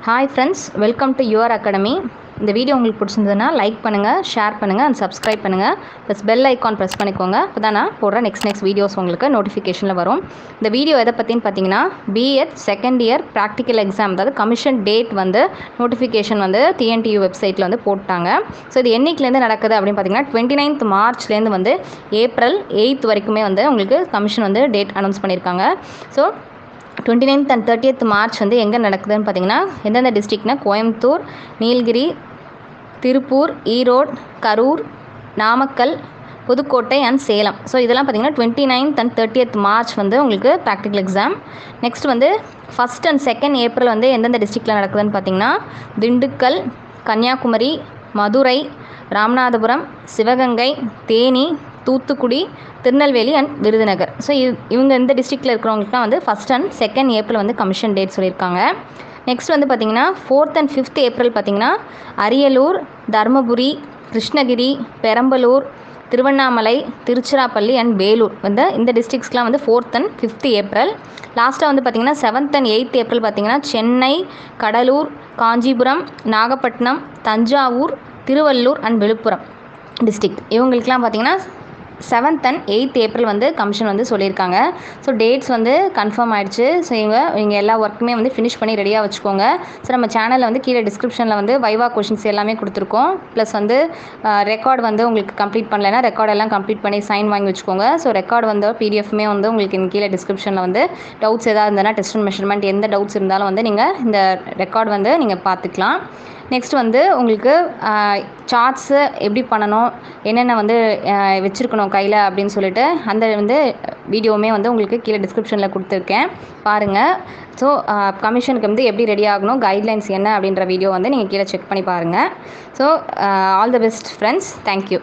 Hi friends, welcome to your academy. இந்த video உங்களுக்கு பிடிச்சிருந்ததுன்னா லைக் பண்ணுங்கள், ஷேர் பண்ணுங்கள் அண்ட் சப்ஸ்கிரைப் பண்ணுங்கள். ப்ளஸ் பெல் ஐக்கான் ப்ரெஸ் பண்ணிக்கோங்க. அப்போ தான் நான் போடுற நெக்ஸ்ட் வீடியோஸ் உங்களுக்கு நோட்டிஃபிகேஷனில் வரும். இந்த வீடியோ எதை பற்றின்னு பார்த்தீங்கன்னா B.Ed second year practical exam, அதாவது கமிஷன் டேட் வந்து நோட்டிஃபிகேஷன் வந்து TNTEU வெப்சைட்டில் வந்து போட்டாங்க. ஸோ இது என்னைக்குலேருந்து நடக்குது அப்படின்னு பார்த்தீங்கன்னா 29th மார்ச்லேருந்து வந்து April 8th வரைக்குமே வந்து உங்களுக்கு கமிஷன் வந்து டேட் அனௌன்ஸ் பண்ணியிருக்காங்க. So 29th and 30th March வந்து எங்கே நடக்குதுன்னு பார்த்தீங்கன்னா எந்தெந்த டிஸ்ட்ரிக்ட்னா கோயம்புத்தூர், நீலகிரி, திருப்பூர், ஈரோடு, கரூர், நாமக்கல், புதுக்கோட்டை அண்ட் சேலம். ஸோ இதெல்லாம் பார்த்தீங்கன்னா 29th and 30th மார்ச் வந்து உங்களுக்கு ப்ராக்டிக்கல் எக்ஸாம். நெக்ஸ்ட் வந்து 1st and 2nd ஏப்ரல் வந்து எந்தெந்த டிஸ்ட்ரிக்டில் நடக்குதுன்னு பார்த்தீங்கன்னா திண்டுக்கல், கன்னியாகுமரி, மதுரை, ராமநாதபுரம், சிவகங்கை, தேனி, தூத்துக்குடி, திருநெல்வேலி அண்ட் விருதுநகர். ஸோ இவங்க இந்த டிஸ்ட்ரிக்டில் இருக்கிறவங்களுக்குலாம் வந்து 1st and 2nd ஏப்ரல் வந்து கமிஷன் டேட் சொல்லியிருக்காங்க. நெக்ஸ்ட் வந்து பார்த்திங்கன்னா 4th and 5th ஏப்ரல் பார்த்திங்கன்னா அரியலூர், தருமபுரி, கிருஷ்ணகிரி, பெரம்பலூர், திருவண்ணாமலை, திருச்சிராப்பள்ளி அண்ட் வேலூர் வந்து இந்த டிஸ்ட்ரிக்ஸ்லாம் வந்து 4th and 5th ஏப்ரல். லாஸ்ட்டாக வந்து பார்த்திங்கன்னா 7th and 8th ஏப்ரல் பார்த்திங்கன்னா சென்னை, கடலூர், காஞ்சிபுரம், நாகப்பட்டினம், தஞ்சாவூர், திருவள்ளூர் அண்ட் விழுப்புரம் டிஸ்ட்ரிக்ட். இவங்களுக்குலாம் பார்த்திங்கன்னா 7th and 8th ஏப்ரல் வந்து கமிஷன் வந்து சொல்லியிருக்காங்க. ஸோ டேட்ஸ் வந்து கன்ஃபார்ம் ஆகிடுச்சு. ஸோ இவங்க எல்லா ஒர்க்குமே வந்து ஃபினிஷ் பண்ணி ரெடியாக வச்சுக்கோங்க. ஸோ நம்ம சேனலில் வந்து கீழே டிஸ்கிரிப்ஷனில் வந்து வைவா கொஷின்ஸ் எல்லாமே கொடுத்துருக்கோம். ப்ளஸ் வந்து ரெக்கார்டு வந்து உங்களுக்கு கம்ப்ளீட் பண்ணலைன்னா ரெக்கார்டெல்லாம் கம்ப்ளீட் பண்ணி சைன் வாங்கி வச்சுக்கோங்க. ஸோ ரெக்கார்டு வந்து பிடிஎஃப்மே வந்து உங்களுக்கு கீழே டிஸ்கிரிப்ஷனில் வந்து டவுட்ஸ் எதாவது இருந்ததுன்னா டெஸ்ட் அண்ட் மெஷர்மெண்ட் எந்த டவுட்ஸ் இருந்தாலும் வந்து நீங்கள் இந்த ரெக்கார்டு வந்து நீங்கள் பார்த்துக்கலாம். நெக்ஸ்ட் வந்து உங்களுக்கு சார்ட்ஸு எப்படி பண்ணணும், என்னென்ன வந்து வச்சுருக்கணும் கையில் அப்படின்னு சொல்லிட்டு அந்த வந்து வீடியோவுமே வந்து உங்களுக்கு கீழே டிஸ்கிரிப்ஷனில் கொடுத்துருக்கேன், பாருங்கள். ஸோ கமிஷனுக்கு வந்து எப்படி ரெடி ஆகணும், கைட்லைன்ஸ் என்ன அப்படின்ற வீடியோ வந்து நீங்கள் கீழே செக் பண்ணி பாருங்கள். So all the best friends, thank you.